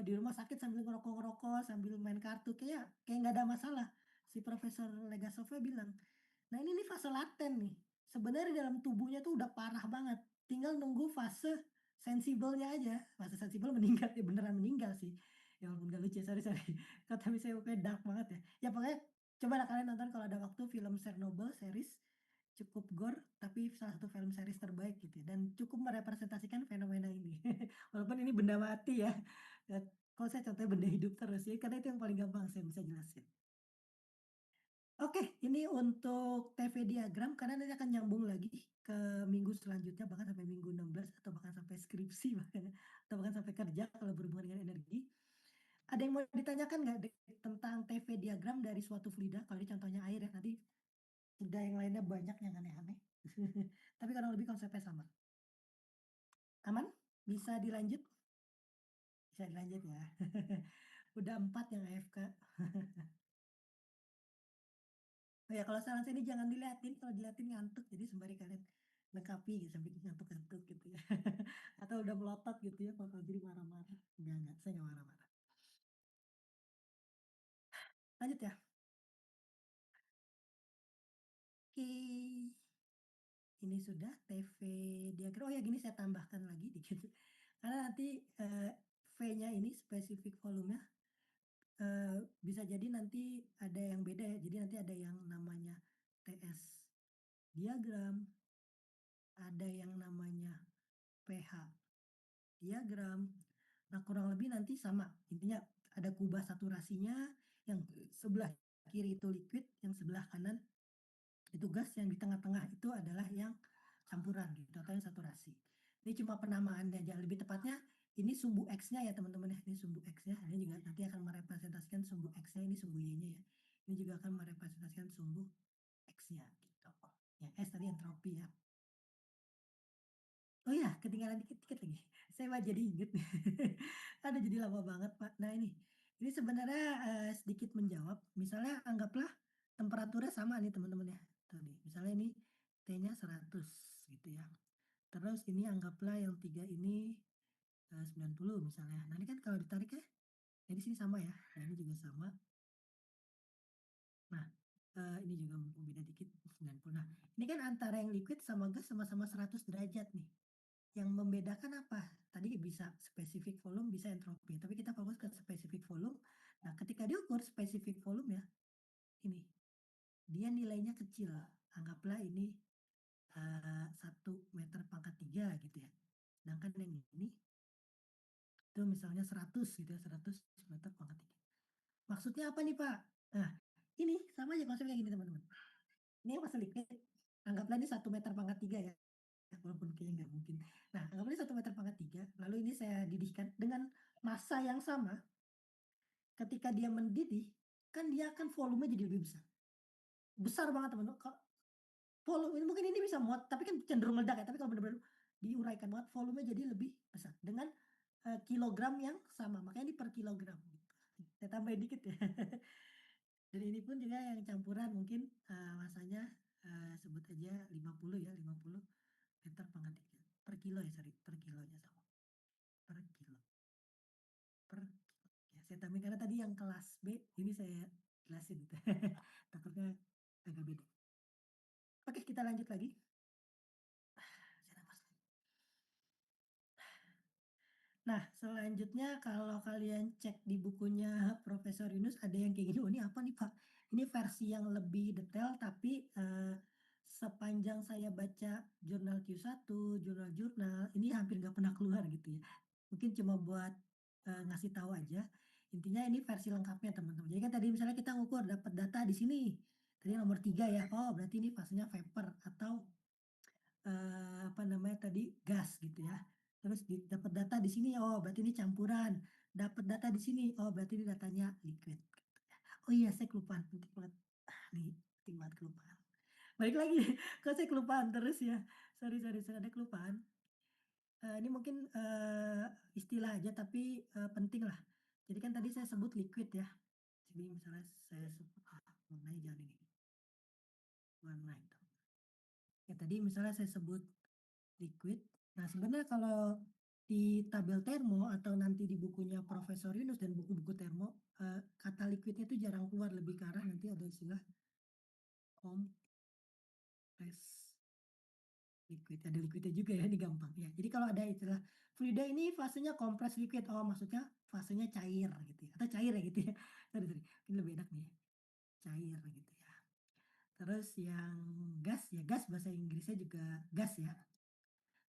di rumah sakit sambil ngerokok-ngerokok, sambil main kartu, kayak nggak ada masalah." Si Profesor Legasovnya bilang, "Nah ini nih fase laten nih. Sebenarnya dalam tubuhnya tuh udah parah banget. Tinggal nunggu fase sensibelnya aja. Fase sensibel meninggal, ya beneran meninggal sih. Ya walaupun nggak lucu, sorry sorry. Kata misalnya pokoknya dark banget ya. Ya pokoknya cobalah kalian nonton kalau ada waktu film Chernobyl series, cukup gore, tapi salah satu film series terbaik gitu ya, dan cukup merepresentasikan fenomena ini. Walaupun ini benda mati ya. Kalau saya contohnya benda hidup terus ya, karena itu yang paling gampang saya bisa jelasin. Oke, ini untuk TV diagram karena nanti akan nyambung lagi ke minggu selanjutnya, bahkan sampai minggu 16 atau bahkan sampai skripsi bahkan ya, atau bahkan sampai kerja kalau berhubungan dengan energi. Ada yang mau ditanyakan nggak tentang TV diagram dari suatu fluida? Kalau ini contohnya air ya, nanti fluida yang lainnya banyak yang aneh-aneh. Tapi kurang lebih konsepnya sama. Aman? Bisa dilanjut? Bisa dilanjut ya. Udah 4 yang AFK. Oh ya, kalau saran saya ini jangan diliatin, kalau diliatin ngantuk, jadi sembari kalian lengkapi gitu sambil ngantuk-ngantuk gitu ya. Atau udah melotot gitu ya, bakal jadi marah-marah. Enggak, saya nggak marah-marah. Lanjut ya. Oke, ini sudah TV diagram. Oh ya, gini saya tambahkan lagi dikit. Karena nanti V-nya ini spesifik volumenya bisa jadi nanti ada yang beda ya. Jadi nanti ada yang namanya TS diagram, ada yang namanya PH diagram. Nah, kurang lebih nanti sama. Intinya ada kubah saturasinya, yang sebelah kiri itu liquid, yang sebelah kanan itu gas, yang di tengah-tengah itu adalah yang campuran gitu atau yang saturasi. Ini cuma penamaannya aja. Lebih tepatnya ini sumbu X-nya ya teman-teman ya. Ini sumbu X-nya. Ini juga nanti akan merepresentasikan sumbu X-nya, ini sumbu Y-nya ya. Ini juga akan merepresentasikan sumbu X-nya gitu. Ya, S tadi entropi ya. Oh iya, ketinggalan dikit-dikit lagi. Saya mah jadi inget. Aduh jadi lama banget, Pak. Nah ini sebenarnya, sedikit menjawab, misalnya anggaplah temperaturnya sama nih teman-teman ya. Tuh nih, misalnya ini T-nya 100 gitu ya. Terus ini anggaplah yang 3 ini, 90 misalnya. Nah ini kan kalau ditarik ya, ya di sini sama ya. Nah ini juga sama. Nah, ini juga mumpung beda dikit 90. Nah, ini kan antara yang liquid sama gas sama-sama 100 derajat nih. Yang membedakan apa? Tadi bisa spesifik volume, bisa entropi, tapi kita fokus ke spesifik volume. Nah, ketika diukur spesifik volume ya, ini, dia nilainya kecil. Anggaplah ini 1 meter pangkat 3 gitu ya. Sedangkan yang ini itu misalnya 100 gitu ya, 100 meter pangkat 3. Maksudnya apa nih, Pak? Nah, ini sama aja konsepnya kayak gini, teman-teman. Ini yang pasal liquid, anggaplah ini 1 meter pangkat 3 ya, walaupun kayaknya nggak mungkin. Nah, anggaplah ini 1 meter pangkat 3, lalu ini saya didihkan dengan massa yang sama. Ketika dia mendidih, kan dia akan volume jadi lebih besar. Besar banget, teman-teman. Volume mungkin ini bisa muat, tapi kan cenderung meledak ya, tapi kalau benar-benar diuraikan banget, volume jadi lebih besar dengan, kilogram yang sama, makanya ini per kilogram gitu. Saya tambahin dikit ya. Dan ini pun juga yang campuran mungkin, massanya, sebut aja 50 ya, 50 meter pangkat 3 per kilo ya, sorry, per kilonya sama, per kilo, per kilo. Ya, saya tambahin karena tadi yang kelas B, ini saya jelasin gitu. Takutnya agak beda. Oke, kita lanjut lagi. Saya nafas lagi. Nah, selanjutnya kalau kalian cek di bukunya Profesor Yunus ada yang kayak gini, "Oh, ini apa nih, Pak?" Ini versi yang lebih detail tapi, sepanjang saya baca jurnal Q1, jurnal-jurnal, ini hampir nggak pernah keluar gitu ya. Mungkin cuma buat, ngasih tahu aja, intinya ini versi lengkapnya, teman-teman. Jadi kan tadi misalnya kita ngukur dapat data di sini, tadi nomor 3 ya, oh berarti ini fasenya vapor atau apa namanya tadi, gas gitu ya. Terus dapat data di sini, oh berarti ini campuran. Dapat data di sini, oh berarti ini datanya liquid. Oh iya, saya kelupaan, penting banget. Nih, penting banget kelupaan. Balik lagi, kok saya kelupaan terus ya. Sorry sorry, saya ada kelupaan. Ini mungkin, istilah aja tapi, penting lah. Jadi kan tadi saya sebut liquid ya. Jadi misalnya saya sebut, warnanya jangan ini, warna hitam. Ya tadi misalnya saya sebut liquid. Nah, sebenarnya kalau di tabel termo atau nanti di bukunya Profesor Yunus dan buku-buku termo, kata liquidnya itu jarang keluar, lebih ke arah nanti ada istilah compress liquid. Ada liquidnya juga ya, ini gampang ya. Jadi kalau ada istilah fluida ini fasenya compress liquid, oh maksudnya fasenya cair gitu ya, atau cair ya gitu ya. Sorry, sorry. Ini lebih enak nih ya, cair gitu ya. Terus yang gas ya, gas bahasa Inggrisnya juga gas ya.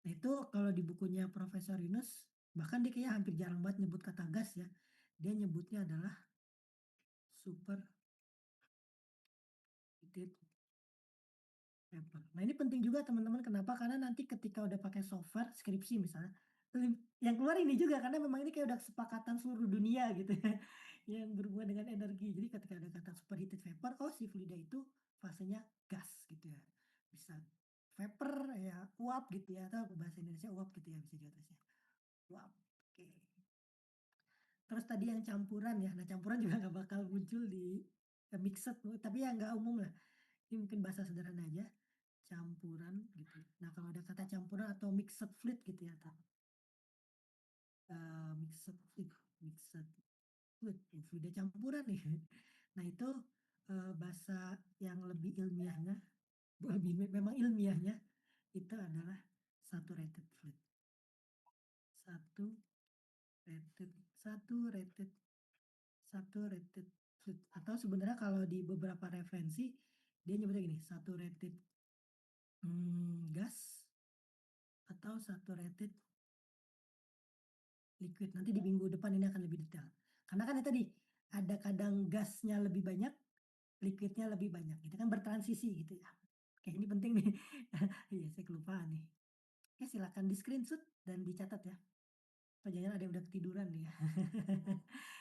Nah itu kalau di bukunya Profesor Yunus, bahkan dia kayaknya hampir jarang banget nyebut kata gas ya. Dia nyebutnya adalah super heated vapor. Nah ini penting juga teman-teman, kenapa? Karena nanti ketika udah pakai software skripsi misalnya, yang keluar ini juga karena memang ini kayak udah kesepakatan seluruh dunia gitu ya, yang berhubungan dengan energi. Jadi ketika ada kata superheated vapor, oh si fluida itu fasenya gas gitu ya. Bisa vapor ya, uap gitu ya, atau bahasa Indonesia uap gitu ya bisa juga tulisnya. Uap. Oke. Terus tadi yang campuran ya, nah campuran juga nggak bakal muncul di mixed, tapi ya nggak umum lah. Ini mungkin bahasa sederhana aja, campuran gitu. Nah kalau ada kata campuran atau mixed fluid gitu ya, atau mixed fluid, mixed fluid, ya, fluida campuran nih. Nah itu bahasa yang lebih ilmiahnya, lebih memang ilmiahnya itu adalah saturated fluid, satu rated, satu rated, saturated fluid, atau sebenarnya kalau di beberapa referensi dia nyebutnya gini, saturated, gas atau saturated liquid. Nanti di minggu depan ini akan lebih detail. Karena kan ya tadi ada kadang gasnya lebih banyak, liquidnya lebih banyak. Gitu kan bertransisi gitu ya. Oke, ini penting nih. Iya, saya kelupaan nih. Oke, silakan di screenshot dan dicatat ya. Oh, jangan ada yang udah ketiduran nih ya.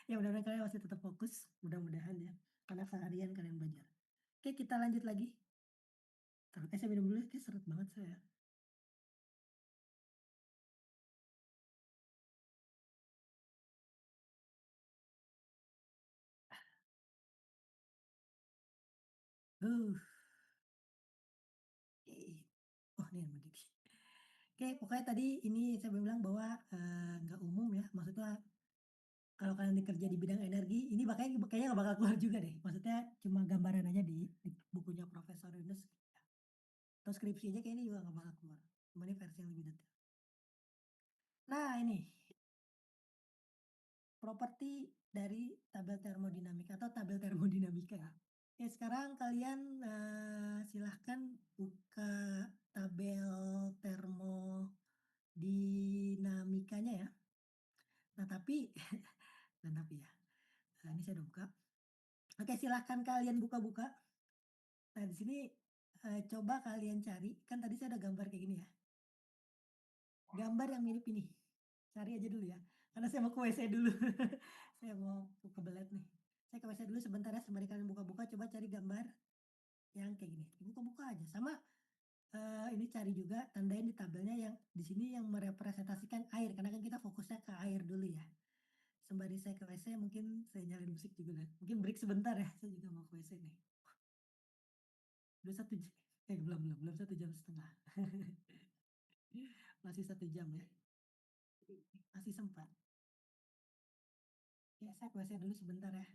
Ya mudah-mudahan kalian masih tetap fokus, mudah-mudahan ya. Karena seharian kalian belajar. Oke, kita lanjut lagi. Saya minum dulu, kayak seret banget saya. Uh, oh ini yang mendidih. Oke, pokoknya tadi ini saya bilang bahwa nggak umum ya, maksudnya kalau kalian kerja di bidang energi, ini makanya kayaknya nggak bakal keluar juga deh. Maksudnya cuma gambaran aja di bukunya Profesor Yunus. Atau skripsi aja kayaknya juga nggak bakal keluar. Cuma ini versi yang lebih detail. Nah ini, properti dari tabel termodinamika atau tabel termodinamika ya. Oke, sekarang kalian silahkan buka tabel termodinamikanya ya. Nah tapi dan tapi ya, ini saya udah buka. Oke silahkan kalian buka-buka. Nah di sini, coba kalian cari, kan tadi saya ada gambar kayak gini ya, gambar yang mirip ini, cari aja dulu ya, karena saya mau ke WC dulu. Saya mau kebelet nih. Saya ke WC dulu sebentar ya, sembari kalian buka-buka, coba cari gambar yang kayak gini, dibuka-buka aja. Sama, ini cari juga tandain di tabelnya yang di sini yang merepresentasikan air, karena kan kita fokusnya ke air dulu ya. Sembari saya ke WC mungkin saya nyalain musik juga kan, mungkin break sebentar ya, saya juga mau ke WC nih. Udah 1 jam, belum belum belum 1,5 jam. Masih 1 jam ya, masih sempat. Ya saya ke WC dulu sebentar ya.